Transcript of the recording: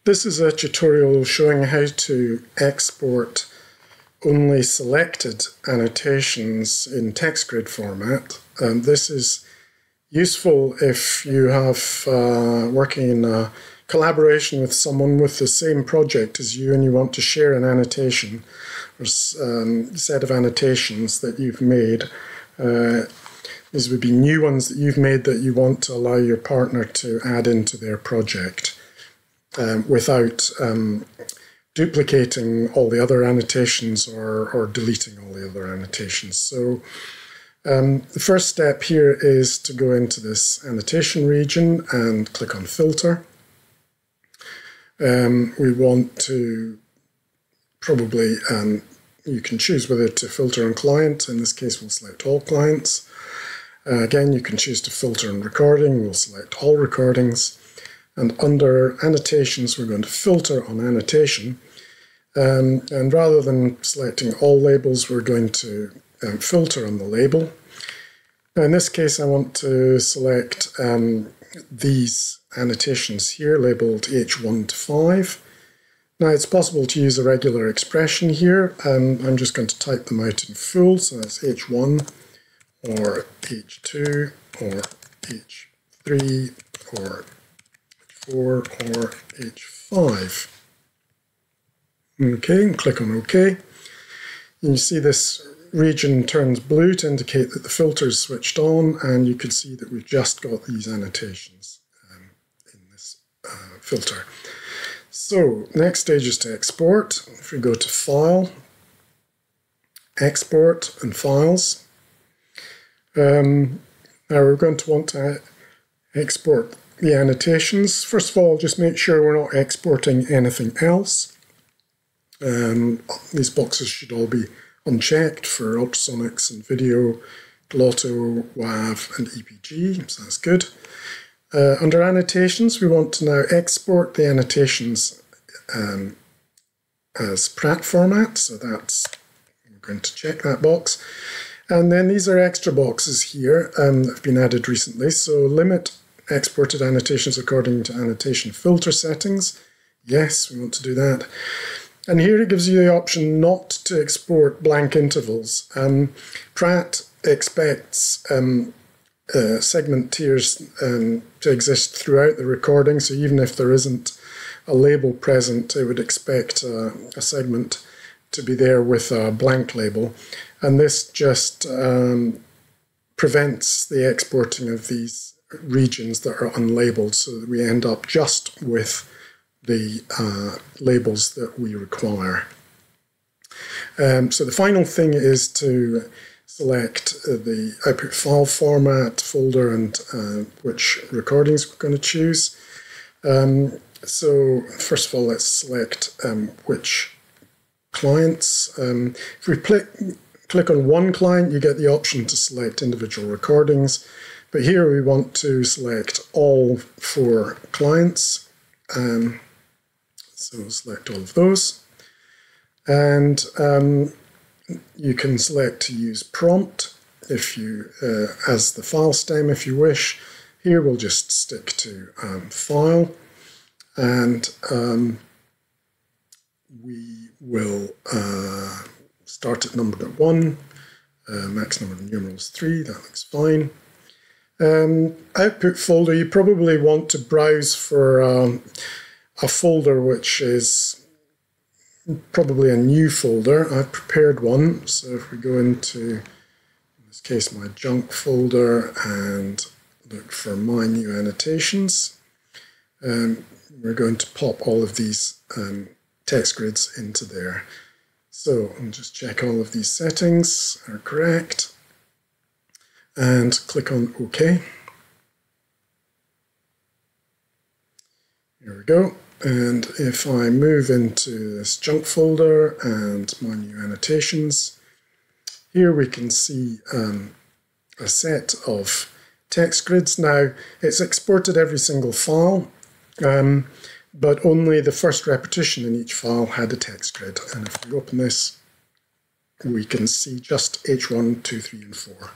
This is a tutorial showing how to export only selected annotations in textgrid format. This is useful if you have working in a collaboration with someone with the same project as you and you want to share an annotation or set of annotations that you've made. These would be new ones that you've made that you want to allow your partner to add into their project without duplicating all the other annotations or deleting all the other annotations. So the first step here is to go into this annotation region and click on filter. We want to probably, you can choose whether to filter on client. In this case, we'll select all clients. Again, you can choose to filter on recording. We'll select all recordings. And under annotations, we're going to filter on annotation. And rather than selecting all labels, we're going to filter on the label. Now, in this case, I want to select these annotations here, labeled H1 to 5. Now, it's possible to use a regular expression here. I'm just going to type them out in full, so that's H1, or H2, or H3, or H4, or H5. Okay, and click on OK. And you see this region turns blue to indicate that the filter is switched on, and you can see that we've just got these annotations in this filter. So, next stage is to export. If we go to File, Export, and Files. Now we're going to want to export the annotations. First of all, just make sure we're not exporting anything else. These boxes should all be unchecked for ultrasonics and video, Lotto, WAV, and EPG, so that's good. Under annotations, we want to now export the annotations as Pratt format, so that's, we're going to check that box. And then these are extra boxes here that have been added recently. So limit exported annotations according to annotation filter settings. Yes, we want to do that. And here it gives you the option not to export blank intervals. Pratt expects segment tiers to exist throughout the recording, so even if there isn't a label present, it would expect a segment to be there with a blank label. And this just prevents the exporting of these regions that are unlabeled, so that we end up just with the labels that we require. So the final thing is to select the output file format, folder, and which recordings we're going to choose. So first of all, let's select which clients. If we click on one client, you get the option to select individual recordings. But here we want to select all 4 clients. So select all of those. And you can select to use prompt if you as the file stem if you wish. Here we'll just stick to file, and we will start it numbered at 1, max number of numerals 3, that looks fine. Output folder, you probably want to browse for a folder which is probably a new folder. I've prepared one, so if we go into, in this case, my junk folder and look for my new annotations, we're going to pop all of these text grids into there. So I'll just check all of these settings are correct and click on OK. Here we go. And if I move into this junk folder and my new annotations, here we can see a set of text grids. Now, it's exported every single file, but only the first repetition in each file had a text grid. And if we open this, we can see just H1, 2, 3, and 4.